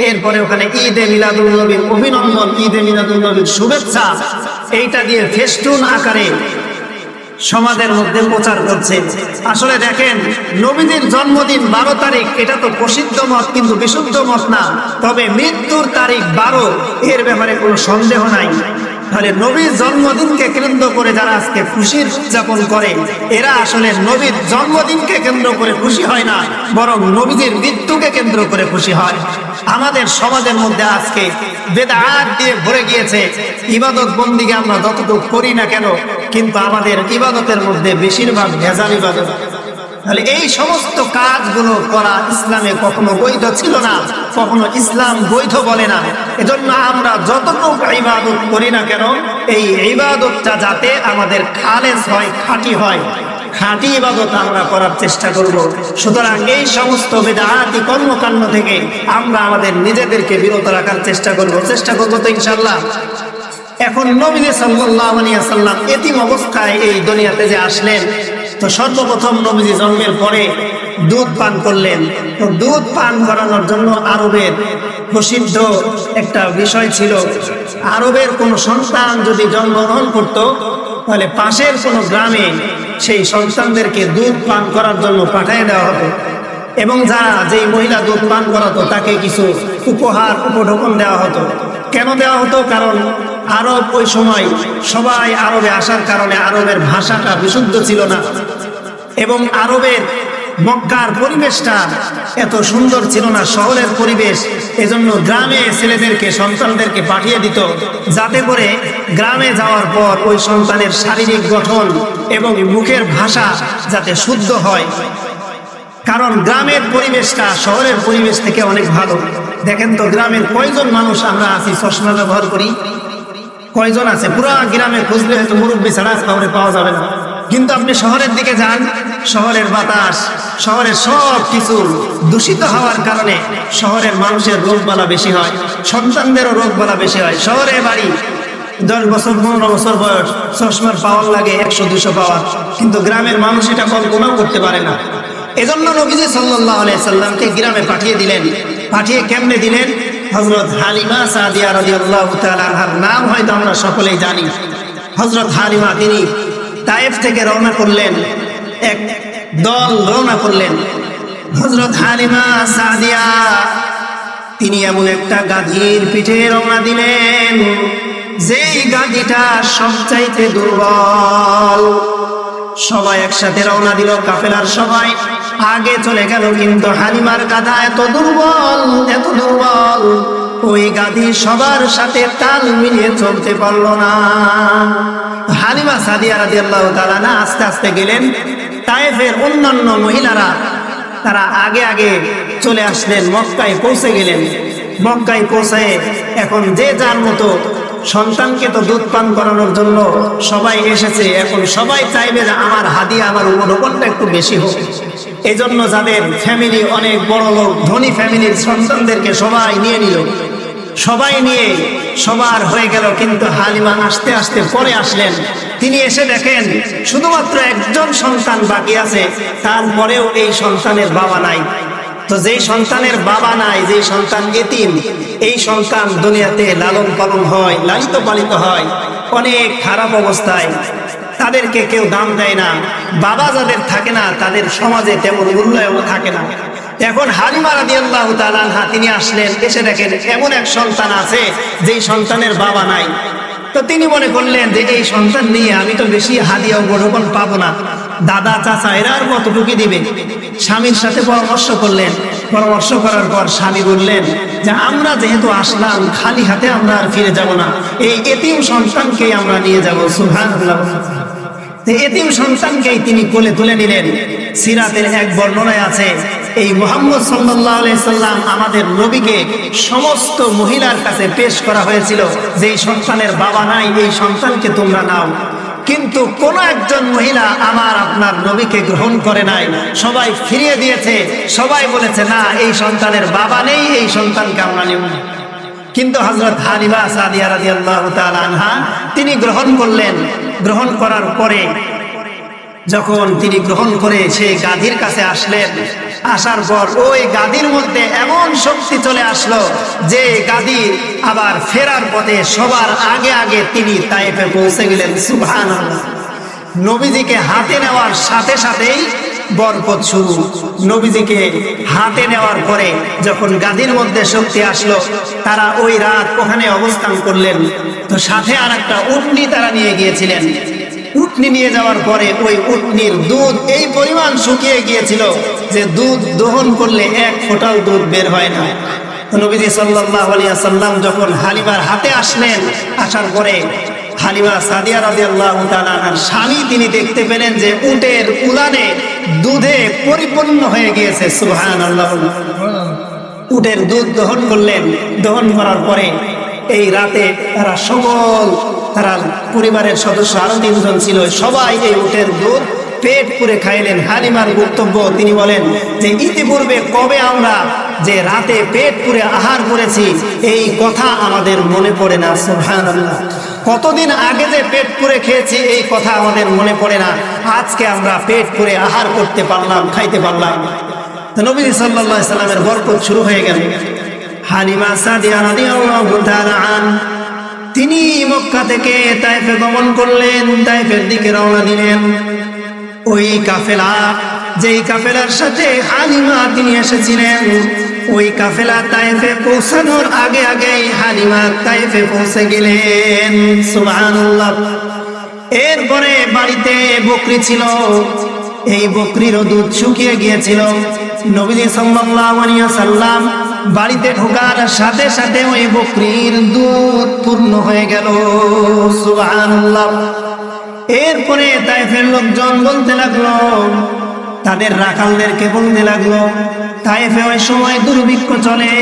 এরপরে ওখানে ঈদে মিলাদুন নবীর অভিনন্দন, ঈদে মিলাদুন নবীর শুভেচ্ছা, এইটা দিয়ে ফেস্টুন আকারে সমাজের মধ্যে প্রচার করছে। আসলে দেখেন, নবীদের জন্মদিন 12 তারিখ, এটা তো প্রসিদ্ধ মত কিন্তু বিশুদ্ধ মত না। তবে মৃত্যুর তারিখ 12, এর ব্যাপারে কোনো সন্দেহ নাই। তাহলে নবীর জন্মদিনকে কেন্দ্র করে যারা আজকে খুশি উদযাপন করে, এরা আসলে নবীর জন্মদিনকে কেন্দ্র করে খুশি হয় না, বরং নবীর মৃত্যুকে কেন্দ্র করে খুশি হয়। আমাদের সমাজের মধ্যে আজকে বেদআত দিয়ে ভরে গিয়েছে। ইবাদত বন্দিকে আমরা যতটুকু করি না কেন, কিন্তু আমাদের ইবাদতের মধ্যে বেশিরভাগ ভেজাল ইবাদত। তাহলে এই সমস্ত কাজগুলো করা ইসলামে কখনো বৈধ ছিল না, কখনো ইসলাম বৈধ বলে না। এজন্য আমরা যতটুকু ইবাদত করি না কেন, এই ইবাদতটা যাতে আমাদের খালেস হয়, খাঁটি হয়, খাঁটি ইবাদত আমরা করার চেষ্টা করব। সুতরাং এই সমস্ত বিদআতি কর্মকাণ্ড থেকে আমরা আমাদের নিজেদেরকে বিরত রাখার চেষ্টা করব তো ইনশাআল্লাহ। এখন নবী সাল্লাল্লাহু আলাইহি ওয়াসাল্লাম এতিম অবস্থায় এই দুনিয়াতে যে আসলেন, তো সর্বপ্রথম নবীজি জন্মের পরে দুধ পান করলেন। তো দুধ পান করানোর জন্য আরবের প্রসিদ্ধ একটা বিষয় ছিল, আরবের কোন সন্তান যদি জন্মগ্রহণ করত তাহলে পাশের কোনো গ্রামে সেই সন্তানদেরকে দুধ পান করার জন্য পাঠিয়ে দেওয়া হতো, এবং যারা যেই মহিলা দুধ পান করাতো তাকে কিছু উপহার উপঢৌকন দেওয়া হতো। কেন দেওয়া হতো? কারণ আরব ওই সময় সবাই আরবে আসার কারণে আরবের ভাষাটা বিশুদ্ধ ছিল না, এবং আরবের মক্কার পরিবেশটা এত সুন্দর ছিল না, শহরের পরিবেশ। এজন্য গ্রামে ছেলেদেরকে সন্তানদেরকে পাঠিয়ে দিত, যাতে করে গ্রামে যাওয়ার পর ওই সন্তানের শারীরিক গঠন এবং মুখের ভাষা যাতে শুদ্ধ হয়। কারণ গ্রামের পরিবেশটা শহরের পরিবেশ থেকে অনেক ভালো। দেখেন তো গ্রামের কয়জন মানুষ আমরা আছি চশমা ব্যবহার করি? কয়জন আছে? পুরো গ্রামে খুঁজলে হয়তো মুরব্বী ছাড়া শহরে পাওয়া যাবে না। কিন্তু আপনি শহরের দিকে যান, শহরের বাতাস, শহরের সব কিছু দূষিত হওয়ার কারণে শহরের মানুষের রোগবালা বেশি হয়, সন্তানদেরও রোগবালা বেশি হয়। শহরে বাড়ি 10 বছর 15 বছর বয়স চশমার পাওয়ার লাগে 100-200 পাওয়ার, কিন্তু গ্রামের মানুষ এটা কল্পনাও করতে পারে না। এজন্য নবীজি সাল্লাল্লাহু আলাইহি সাল্লামকে গ্রামে পাঠিয়ে দিলেন। পাঠিয়ে কেমনে দিলেন? হযরত হালিমা সাদিয়া রাদিয়াল্লাহু তাআলা আনহার নাম হয়তো আমরা সকলেই জানি। হযরত হালিমা তিনি তায়েফ থেকে রওনা করলেন, এক দল রওনা করলেন। হযরত হালিমা সাদিয়া তিনি এমন একটা গাধীর পিঠে রওনা দিলেন, যেই গাধীটা সবচাইতে দুর্বল। সবাই একসাথে রওনা দিল, কাফেলার সবাই আগে চলে গেল, কিন্তু হালিমার গাধা এত দুর্বল, এত দুর্বল, ওই গাধী সবার সাথে তাল মিলিয়ে চলতে পারল না। হালিমা সাদিয়া রাদিয়াল্লাহু তাআলা না আস্তে আস্তে গেলেন। তায়েফের অন্যান্য মহিলারা তারা আগে আগে চলে আসলেন, মক্কায় পৌঁছে গেলেন। মক্কায় পৌঁছায় এখন যে যার মতো সন্তানকে তো দুধ পান করানোর জন্য সবাই এসেছে। এখন সবাই চাইবে যে আমার হাদিয়া, আমার উপঢৌকনটা একটু বেশি হোক। এই জন্য যাদের ফ্যামিলি অনেক বড় লোক, ধনী ফ্যামিলির সন্তানদেরকে সবাই নিয়ে নিল। সবাই নিয়ে সবার হয়ে গেল, কিন্তু হালিমা আস্তে আস্তে পরে আসলেন। তিনি এসে দেখেন শুধুমাত্র একজন সন্তান বাকি আছে, তারপরেও এই সন্তানের বাবা নাই। তো যেই সন্তানের বাবা নাই, যেই সন্তান এতিম, এই সন্তান দুনিয়াতে লালন পালন হয়, লালিত পালিত হয় অনেক খারাপ অবস্থায়, তাদেরকে কেউ দাম দেয় না। বাবা যাদের থাকে না তাদের সমাজে তেমন মূল্যায়ন থাকে না। এখন হালিমা রাদিয়াল্লাহু তাআলা আনহা তিনি আসলেন, এসে দেখেন এমন এক সন্তান আছে যেই সন্তানের বাবা নাই। তো তিনি মনে করলেন যে এই সন্তান নিয়ে আমি তো বেশি হাদিয়া উপঢৌকন পাবো না, দাদা চাচা এরা আর কতটুকু দিবে। স্বামীর সাথে পরামর্শ করলেন। পরামর্শ করার পর স্বামী বললেন যে আমরা যেহেতু আসলাম খালি হাতে আমরা আর ফিরে যাব না, এই এতিম সন্তানকেই আমরা নিয়ে যাব। সুবহানাল্লাহ। এতিম সন্তানকেই তিনি কোলে তুলে নিলেন। সিরাতের এক বর্ণনায় আছে, এই মুহাম্মদ সাল্লাল্লাহু আলাইহি সাল্লাম আমাদের নবীকে সমস্ত মহিলার কাছে পেশ করা হয়েছিল যে এই সন্তানের বাবা নাই, এই সন্তানকে তোমরা নাও। কিন্তু কোন একজন মহিলা আমার আপনার নবীকে গ্রহণ করে নাই, সবাই ফিরিয়ে দিয়েছে। সবাই বলেছে না, এই সন্তানের বাবা নেই, এই সন্তানকে আমরা নেব না। কিন্তু হযরত হালিমা সাদিয়া রাদিয়াল্লাহু তাআলা আনহা তিনি গ্রহণ করলেন। গ্রহণ করার পরে যখন তিনি গ্রহণ করে সেই গাধীর কাছে আসলেন, আসার পর ওই গাধীর মধ্যে এমন শক্তি চলে আসলো যে গাধী আবার ফেরার পথে সবার আগে আগে তিনি তায়েফে পৌঁছে গেলেন। সুবহানাল্লাহ। নবীজিকে হাতে নেওয়ার সাথে সাথেই বরকত শুরু। নবীজিকে হাতে নেওয়ার পরে যখন গাধীর মধ্যে শক্তি আসলো, তারা ওই রাত ওখানে অবস্থান করলেন। তো সাথে আর একটা উটনি তারা নিয়ে গিয়েছিলেন। উটনি নিয়ে যাওয়ার পরে ওই উটনির দুধ এই পরিমাণ শুকিয়ে গিয়েছিল যে দুধ দহন করলে এক ফোঁটাও দুধ বের হয় না। নবীজি সাল্লাল্লাহু আলাইহি ওয়াসাল্লাম যখন হালিমার হাতে আসলেন, আসার পরে হালিমা সাদিয়া রাদিয়াল্লাহু তাআলা আনহার স্বামী তিনি দেখতে পেলেন যে উটের উলানে দুধে পরিপূর্ণ হয়ে গিয়েছে। সুবহানাল্লাহ। উটের দুধ দহন করলেন। দহন করার পরে এই রাতে তারা পরিবারের সদস্য আরো 3 জন ছিল, সবাই এই উটের দুধ পেট পুরে খাইলেন। হালিমার বক্তব্য, তিনি বলেন যে ইতিপূর্বে কবে আমরা যে রাতে পেট পুরে আহার করেছি এই কথা আমাদের মনে পড়ে না। সুবহানাল্লাহ। কতদিন আগে যে পেট পুরে খেয়েছি এই কথা আমাদের মনে পড়ে না। আজকে আমরা পেট পুরে আহার করতে পারলাম, খাইতে পারলাম। তো নবী সাল্লাল্লাহু আলাইহি সাল্লামের বরকত শুরু হয়ে গেল। হালিমা সাদিয়া রাদিয়াল্লাহু তাআলা আনহা তিনি মক্কা থেকে তায়েফে গমন করলেন, তায়েফের দিকে রওনা দিলেন। ওই কাফেলা, যেই কাফেলার সাথে হালিমা তিনি এসেছিলেন, ওই কাফেলা তায়েফে পৌঁছানোর আগে আগেই হালিমা তায়েফে পৌঁছে গেলেন। সুবহানাল্লাহ। এরপরে বাড়িতে বকরি ছিল, এই বকরিরও দুধ শুকিয়ে গিয়েছিল। নবী সাল্লাল্লাহু আলাইহি ওয়াসাল্লাম বাড়িতে ঢোকার সাথে সাথে ওই বকরির দুধ পূর্ণ হয়ে গেল। সুবহানাল্লাহ। এরপরে তায়েফের লোকজন বলতে লাগলো, তাদের রাখালদেরকে বলতে লাগলো, তায়েফে ওই সময় দুর্ভিক্ষ চলে,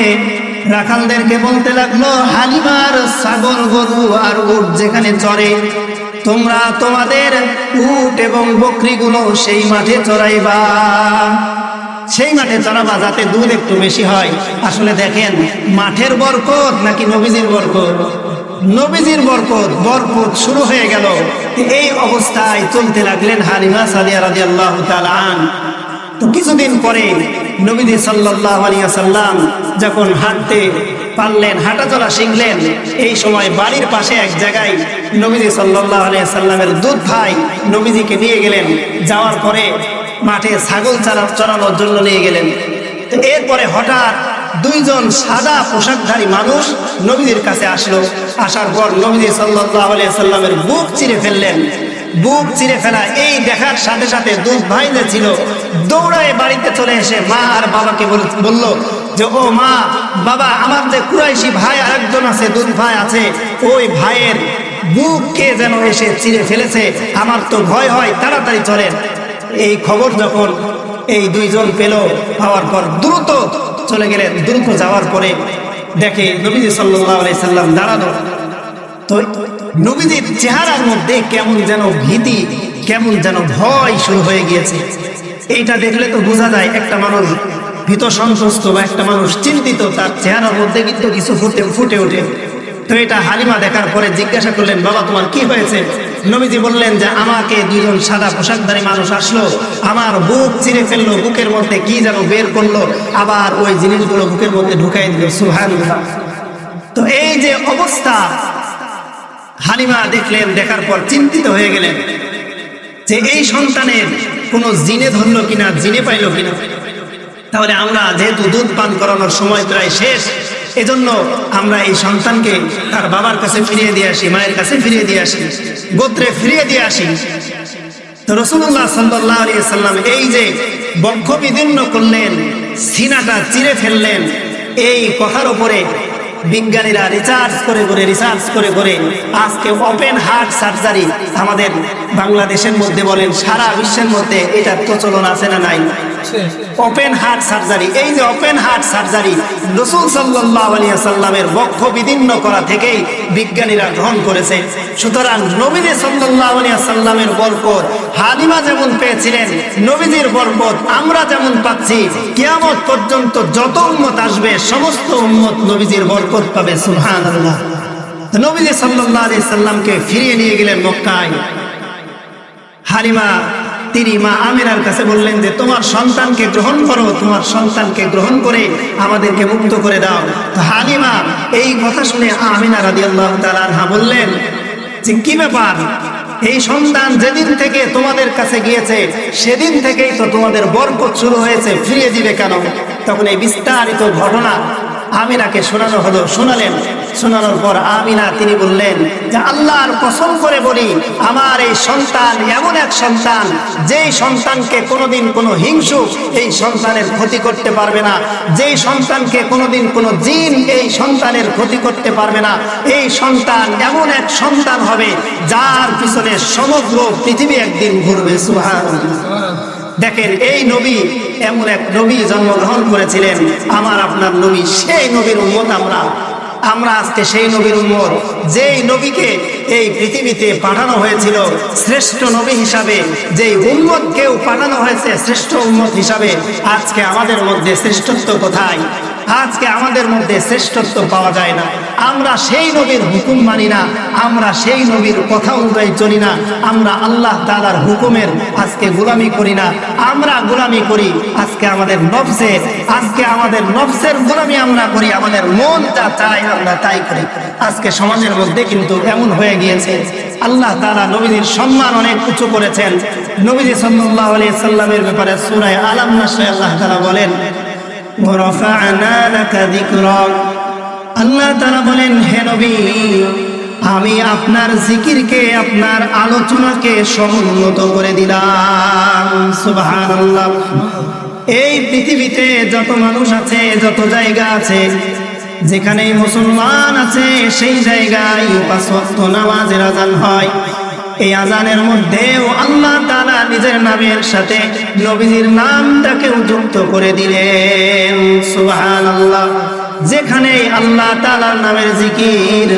রাখালদেরকে বলতে লাগলো, হালিমার ছাগল গরু আর উট যেখানে চরে, তোমরা তোমাদের উট এবং বকরিগুলো সেই মাঠে চড়াইবা, সেই মাঠে চড়াবা যাতে দুধ একটু বেশি হয়। আসলে দেখেন, মাঠের বরকত নাকি নবীজির বরকত? নবীজির বরকত, বরকত শুরু হয়ে গেল। এই অবস্থায় চলতে লাগলেন হালিমা সাদিয়া রাদিয়াল্লাহু তাআলা আনহা। তো কিছুদিন পরে নবীজি সাল্লাল্লাহু আলাইহি ওয়াসাল্লাম যখন হাঁটতে পারলেন, হাঁটা চলা শিখলেন, এই সময় বাড়ির পাশে এক জায়গায় নবীজি সাল্লাল্লাহু আলাইহি ওয়াসাল্লামের দুধ ভাই নবীজিকে নিয়ে গেলেন। যাওয়ার পরে মাঠে ছাগল চড়ানোর জন্য নিয়ে গেলেন। তো এরপরে হঠাৎ দুইজন সাদা পোশাকধারী মানুষ নবীজির কাছে আসলো। আসার পর নবীজি সাল্লাল্লাহু আলাইহি ওয়াসাল্লামের বুক চিরে ফেললেন। বুক চিরে ফেলা এই দেখার সাথে সাথে দুধ ভাই যে ছিল দৌড়ায় বাড়িতে চলে এসে মা আর বাবাকে বলল যে, ও মা, বাবা, আমার যে কুরাইশি ভাই আরেকজন আছে, দুধ ভাই আছে, ওই ভাইয়ের বুক কে যেন এসে চিরে ফেলেছে, আমার তো ভয় হয়, তাড়াতাড়ি চলেন। এই খবর যখন এই দুইজন পেল, পাওয়ার পর দ্রুত চলে গেলেন। দ্রুত যাওয়ার পরে দেখে নবীজি সাল্লাল্লাহু আলাইহি সাল্লাম দাঁড়ানো। তো নবীজির চেহারার মধ্যে কেমন যেন ভীতি, কেমন যেন ভয় শুরু হয়ে গিয়েছে। এইটা দেখলে তো বোঝা যায় একটা মানুষ ভীত সন্ত্রস্ত বা একটা মানুষ চিন্তিত, তার চেহারার মধ্যে কিন্তু কিছু ফুটে ওঠে। তো এটা হালিমা দেখার পরে জিজ্ঞাসা করলেন, বাবা, তোমার কি হয়েছে? নবীজি বললেন যে, আমাকে দুইজন সাদা পোশাকধারী মানুষ আসলো, আমার বুক চিরে ফেললো, বুকের মধ্যে কি যেন বের করলো, আবার ওই জিনিসগুলো বুকের মধ্যে ঢুকাই দিল। সুবহানাল্লাহ। তো এই যে অবস্থা হালিমা দেখলেন, দেখার পর চিন্তিত হয়ে গেলেন যে এই সন্তানের কোনো জিনে ধরলো কিনা, জিনে পাইলো কিনা। তাহলে আমরা যেহেতু দুধ পান করানোর সময় প্রায় শেষ, এজন্য আমরা এই সন্তানকে তার বাবার কাছে ফিরিয়ে দিয়ে আসি, মায়ের কাছে ফিরিয়ে দিয়ে আসি, গোত্রে ফিরিয়ে দিয়ে আসি। তো রাসূলুল্লাহ সাল্লাল্লাহু আলাইহি ওয়াসাল্লাম এই যে বক্ষ বিদীর্ণ করলেন, সিনাটা চিরে ফেললেন, এই কথার উপরে বিজ্ঞানীরা রিসার্চ করে করে আজকে ওপেন হার্ট সার্জারি আমাদের বাংলাদেশের মধ্যে বলেন সারা বিশ্বের মধ্যে এটা প্রচলন আছে না নাই? Open heart surgery. এই যে ওপেন হার্ট সার্জারি রাসূল সাল্লাল্লাহু আলাইহি ওয়াসাল্লামের বক্ষ বিদীর্ণ করা থেকেই বিজ্ঞানীরা গ্রহণ করেছে। সুতরাং নবীজি সাল্লাল্লাহু আলাইহি ওয়াসাল্লামের বরকত হালিমা যেমন পেয়েছিলেন, নবীজির বরকত আমরা যেমন পাচ্ছি, কিয়ামত পর্যন্ত যত উম্মত আসবে সমস্ত উম্মত নবীজির বরকত পাবে। সুবহানাল্লাহ। নবীজি সাল্লাল্লাহু আলাইহি ওয়াসাল্লামকে ফিরিয়ে নিয়ে গেলেন মক্কায়। হালিমা তিনি মা আমিনার কাছে বললেন যে, তোমার সন্তানকে গ্রহণ করো, তোমার সন্তানকে গ্রহণ করে আমাদেরকে মুক্ত করে দাও। তো হালিমা এই কথা শুনে আমিনা রাদিয়াল্লাহু তাআলা আনহা বললেন যে, কি ব্যাপার, এই সন্তান যেদিন থেকে তোমাদের কাছে গিয়েছে সেদিন থেকেই তো তোমাদের বরকত শুরু হয়েছে, ফিরিয়ে দিবে কেন? তখন এই বিস্তারিত ঘটনা আমিনাকে শোনানো হলো। শোনানোর পর আমিনা তিনি বললেন যে, আল্লাহর কসম করে বলি, আমার এই সন্তান এমন এক সন্তান, যেই সন্তানকে কোনোদিন কোনো হিংসুক এই সন্তানের ক্ষতি করতে পারবে না, যেই সন্তানকে কোনোদিন কোনো জিন এই সন্তানের ক্ষতি করতে পারবে না। এই সন্তান এমন এক সন্তান হবে যার পিছনে সমগ্র পৃথিবী একদিন ঘুরবে। সুবহানাল্লাহ। দেখেন, এই নবী এমন এক নবী জন্মগ্রহণ করেছিলেন, আমার আপনার নবী, সেই নবীর উম্মত আমরা আজকে সেই নবীর উম্মত, যেই নবীকে এই পৃথিবীতে পাঠানো হয়েছিল শ্রেষ্ঠ নবী হিসাবে, যেই উম্মতকেও পাঠানো হয়েছে শ্রেষ্ঠ উম্মত হিসাবে। আজকে আমাদের মধ্যে শ্রেষ্ঠত্ব কোথায়? আজকে আমাদের মধ্যে শ্রেষ্ঠত্ব পাওয়া যায় না। আমরা সেই নবীর হুকুম মানি না, আমরা সেই নবীর কথা অনুযায়ী চলি না, আমরা আল্লাহ তাআলার হুকুমের আজকে গোলামি করি না, আমরা গোলামি করি আজকে আমাদের নফসের, আজকে আমাদের নফসের গোলামি আমরা করি, আমাদের মন যা চায় আমরা তাই করি। আজকে সমাজের মধ্যে কিন্তু এমন হয়ে গিয়েছে। আল্লাহ তাআলা নবীর সম্মান অনেক উঁচু করেছেন। নবী সাল্লাল্লাহু আলাইহি সাল্লামের ব্যাপারে সূরা আলাম নাসরে আল্লাহ তাআলা বলেন, ওয়ারাফা'না লাকা যিকরাক, আল্লাহ তাআলা বলেন, হে নবী, আমি আপনার জিকিরকে, আপনার আলোচনাকে সমুন্নত করে দিলাম। সুবহানাল্লাহ। এই পৃথিবীতে যত মানুষ আছে, যত জায়গা আছে, যেখানে মুসলমান আছে, সেই জায়গায় 5 ওয়াক্ত নামাজের আযান হয়। এই আযানের মধ্যেও আল্লাহ তাআলা নিজের নামের সাথে নবীর নামটাকেও যুক্ত করে দিলেন। সুবহানাল্লাহ। যেখানে আল্লাহ তাআলার নামের জিকির,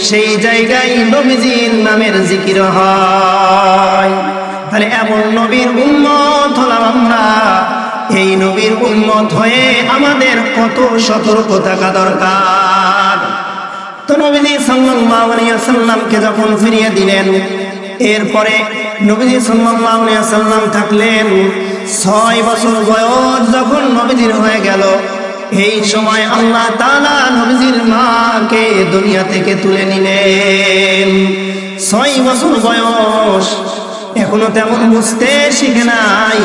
সেই জায়গায় নবীজির নামের জিকির হয়। তাহলে এমন নবীর উম্মত হলাম আমরা। এই নবীর উম্মত হয়ে আমাদের কত সতর্ক থাকা দরকার। তো নবীজি সাল্লাল্লাহু আলাইহি ওয়াসাল্লামকে যখন ফিরিয়ে দিলেন, এরপরে নবীজি সাল্লাল্লাহু আলাইহি ওয়াসাল্লাম থাকলেন 6 বছর বয়স যখন নবীজির হয়ে গেল, এই সময় আল্লাহ তাআলা নবীজির মাকে দুনিয়া থেকে তুলে নিলেন। 6 বছর বয়স, এখনো তেমন বুঝতে শিখে নাই,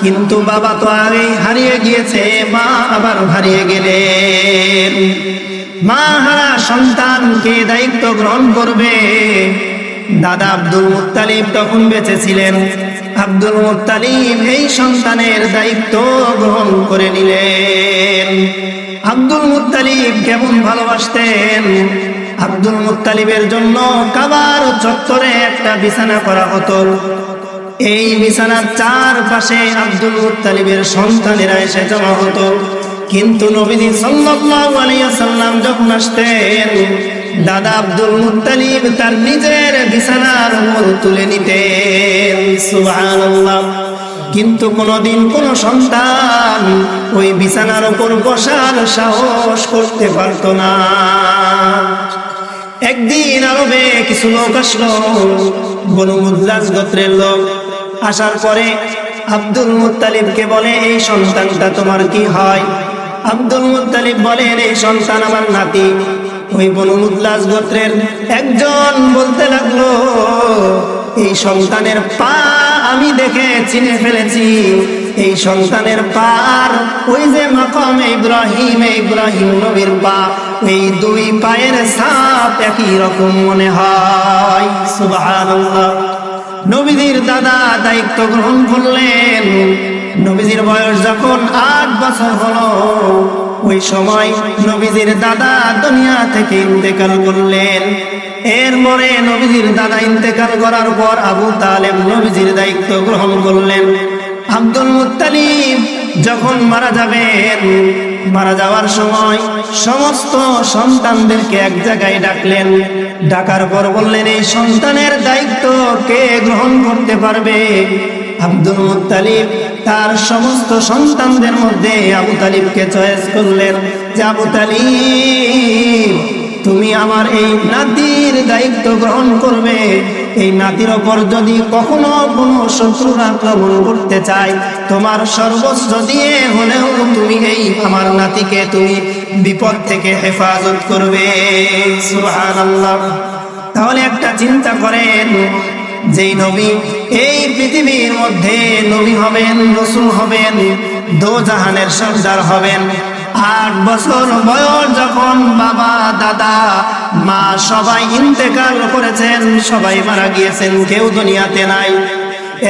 কিন্তু বাবা তো আগেই হারিয়ে গিয়েছে, মা আবার হারিয়ে গেলেন। মা হারা সন্তানকে দায়িত্ব গ্রহণ করবে। দাদা আব্দুল মুত্তালিব তখন বেঁচে ছিলেন। আব্দুল মুত্তালিব এই সন্তানের দায়িত্ব গ্রহণ করে নিলেন। আব্দুল মুত্তালিব কেমন ভালোবাসতেন! আব্দুল মুত্তালিবের জন্য কাবার চত্বরে একটা বিছানা করা হতো। এই বিছানার চারপাশে আব্দুল মুত্তালিবের সন্তানেরা এসে জমা হতো। কিন্তু নবীজি সাল্লাল্লাহু আলাইহি ওয়াসাল্লাম যখন আসতেন, দাদা আব্দুল মুত্তালিব তার নিজের বিছানার উপর তুলে নিতেন। সুবহানাল্লাহ। কিন্তু কোনদিন কোন সন্তান ওই বিছানার উপর বসার সাহস করতে পারত না। একদিন আরবে কিছু লোক আসলো, বনু মুদলাজ গোত্রের লোক। আসার পরে আব্দুল মুত্তালিবকে বলে, এই সন্তানটা তোমার কি হয়? আব্দুল মুত্তালিব বলেন, এই সন্তান আমার নাতি। ওই বনু মুদলাজ গোত্রের একজন বলতে লাগলো, এই সন্তানের পা আমি দেখে চিনে ফেলেছি। এই সন্তানের পার ওই যে মাকামে ইব্রাহিম, ইব্রাহিম নবীর পা, এই 2 পায়ের ছাপ একই রকম মনে হয়। সুবহানাল্লাহ। নবীজির দাদা দায়িত্ব গ্রহণ করলেন। নবীজির বয়স যখন 8 বছর হলো, ওই সময় নবীজির দাদা দুনিয়া থেকে ইন্তেকাল করলেন। এরপরে নবীজির দাদা ইন্তেকাল করার পর আবু তালেব নবীজির দায়িত্ব গ্রহণ করলেন। আব্দুল মুত্তালিব যখন মারা যাবেন, মারা যাওয়ার সময় সমস্ত সন্তানদেরকে এক জায়গায় ডাকলেন। ডাকার পর বললেন, এই সন্তানের দায়িত্ব কে গ্রহণ করতে পারবে? আব্দুল মুত্তালিব তার সমস্ত সন্তানদের মধ্যে আবু তালিবকে চয়েস করলেন, যে আবু তালিব, তুমি আমার এই নাতির দায়িত্ব গ্রহণ করবে। এই নাতির ওপর যদি কখনো কোনো শত্রুর আক্রমণ করতে চায়, তোমার সর্বস্ব দিয়ে হলেও তুমি এই আমার নাতিকে তুমি বিপদ থেকে হেফাজত করবে। সুবহানাল্লাহ। তাহলে একটা চিন্তা করেন, যেই নবী এই পৃথিবীর মধ্যে নবী হবেন, রাসূল হবেন, দোজাহানের সর্দার হবেন, 8 বছর বয়স যখন বাবা, দাদা, মা সবাই ইন্তেকাল করেছেন, সবাই মারা গিয়েছেন, কেউ দুনিয়াতে নাই।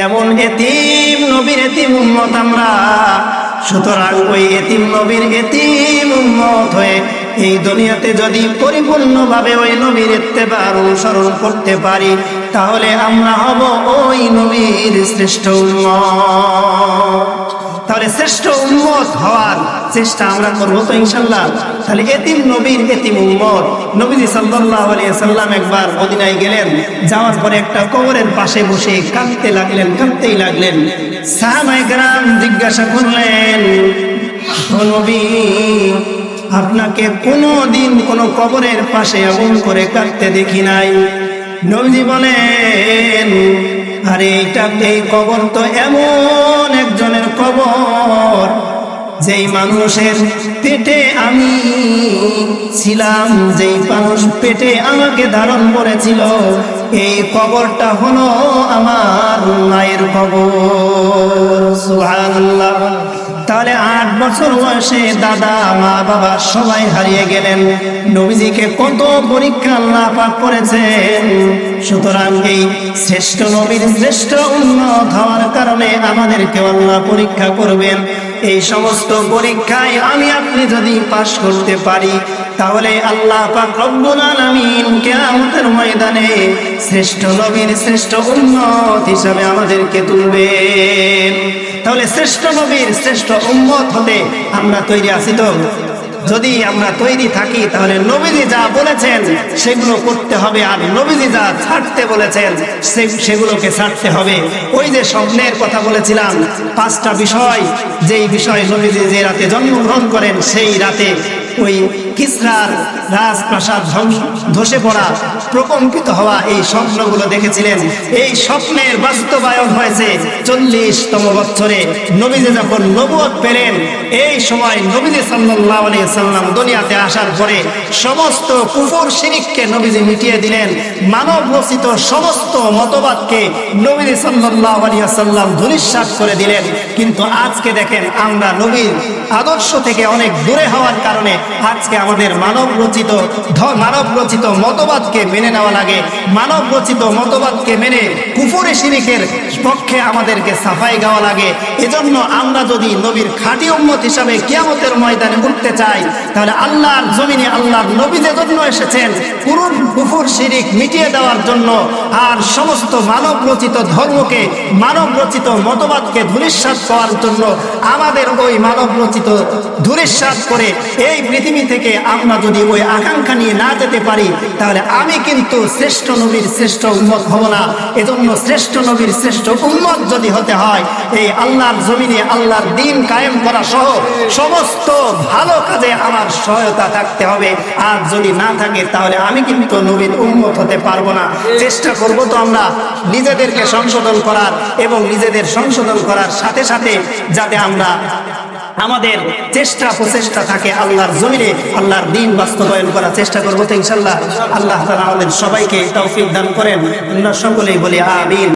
এমন এতিম নবীর এতিম উম্মত আমরা। সুতরাং ওই এতিম নবীর এতিম উম্মত হয়ে এই দুনিয়াতে যদি পরিপূর্ণভাবে ওই নবীর ইত্তেবা অনুসরণ করতে পারি, তাহলে আমরা হব ওই নবীর শ্রেষ্ঠ উম্মত। তাহলে শ্রেষ্ঠ উম্মত হওয়ার চেষ্টা আমরা করবো তো ইনশাআল্লাহ। তাহলে এতিম নবীর এতিম উম্মত। নবীজি সাল্লাল্লাহু আলাইহি ওয়াসাল্লাম একবার মদিনায় গেলেন। যাওয়ার পরে একটা কবরের পাশে বসে কাঁদতে লাগলেন, কাঁদতেই লাগলেন। সাহাবায়ে কেরাম জিজ্ঞাসা করলেন, ও নবী, আপনাকে কোনো দিন কোনো কবরের পাশে এমন করে কাঁদতে দেখি নাই। নবীজি বলেন, আরে এই কবর তো এমন একজনের কবর যেই মানুষের পেটে আমি ছিলাম, যেই মানুষ পেটে আমাকে ধারণ করেছিল, এই কবরটা হলো আমার মায়ের কবর। সুবহানাল্লাহ। তাহলে 8 বছর বয়সে দাদা মা বাবা সবাই হারিয়ে গেলেন। নবীজিকে কত পরীক্ষা আল্লাহ পাক করেছেন। সুতরাং এই শ্রেষ্ঠ নবীর শ্রেষ্ঠ উম্মত হওয়ার কারণে আমাদেরকে আল্লাহ পরীক্ষা করবেন। এই সমস্ত পরীক্ষায় আমি আপনি যদি পাশ করতে পারি, তাহলে আল্লাহ পাক রব্বুল আলামিন কিয়ামতের ময়দানে শ্রেষ্ঠ নবীর শ্রেষ্ঠ উম্মত হিসাবে আমাদেরকে তুলবেন। তাহলে শ্রেষ্ঠ নবীর শ্রেষ্ঠ উম্মত হতে আমরা তৈরি আছি তো? যদি আমরা তৈরি থাকি তাহলে নবীজি যা বলেছেন সেগুলো করতে হবে, আর নবীজি যা ছাড়তে বলেছেন সেগুলোকে ছাড়তে হবে। ওই যে স্বপ্নের কথা বলেছিলাম 5টা বিষয়, যেই বিষয় নবীজি যে রাতে জন্মগ্রহণ করেন সেই রাতে ওই কিসরার রাজপ্রাসাদ ধসে পড়া, প্রকম্পিত হওয়া, এই স্বপ্নগুলো দেখেছিলেন। এই স্বপ্নের বাস্তবায়ন হয়েছে 40তম বছরে নবীজি যখন নবুয়ত পেলেন। এই সময় নবীজি সাল্লাল্লাহু আলাইহি সাল্লাম দুনিয়াতে আসার পরে সমস্ত কুফর শিরককে নবীজি মিটিয়ে দিলেন। মানব রচিত সমস্ত মতবাদকে নবীজি সাল্লাল্লাহু আলাইহি সাল্লাম ধূলিসাৎ করে দিলেন। কিন্তু আজকে দেখেন, আমরা নবীর আদর্শ থেকে অনেক দূরে হওয়ার কারণে আজকে আমাদের মানব রচিত মতবাদকে মেনে নেওয়া লাগে। মানব রচিত মতবাদকে মেনে কুফরি শিরকের পক্ষে আমাদেরকে সাফাই গাওয়া লাগে। এজন্য আমরা যদি নবীর খাঁটি উম্মত হিসাবে কিয়ামতের ময়দানে উঠতে চাই, তাহলে আল্লাহর জমিনে আল্লাহর নবী যে জন্য এসেছেন পুরো কুফর শিরক মিটিয়ে দেওয়ার জন্য, আর সমস্ত মানব রচিত ধর্মকে, মানব রচিত মতবাদকে ধূলিসাৎ করার জন্য, আমাদের ওই মানব রচিত ধূলিসাৎ করে এই পৃথিবী থেকে আমরা যদি ওই আকাঙ্ক্ষা নিয়ে না যেতে পারি, তাহলে আমি কিন্তু শ্রেষ্ঠ নবীর শ্রেষ্ঠ উম্মত হব না। এজন্য শ্রেষ্ঠ নবীর শ্রেষ্ঠ উম্মত যদি হতে হয়, এই আল্লাহর জমিনে আল্লাহর দ্বীন কায়েম করা সহ সমস্ত ভালো কাজে আমার সহায়তা থাকতে হবে। আর যদি না থাকে তাহলে আমি কিন্তু নবীর উম্মত হতে পারবো না। চেষ্টা করব তো আমরা নিজেদেরকে সংশোধন করার, এবং নিজেদের সংশোধন করার সাথে সাথে যাতে আমরা আমাদের চেষ্টা প্রচেষ্টা থাকে আল্লাহর জমিনে আল্লাহর দ্বীন বাস্তবায়ন করার চেষ্টা করবো তো ইনশাআল্লাহ। আল্লাহ তাআলা আমাদের সবাইকে তৌফিক দান করেন। আমরা সকলেই বলি আমিন।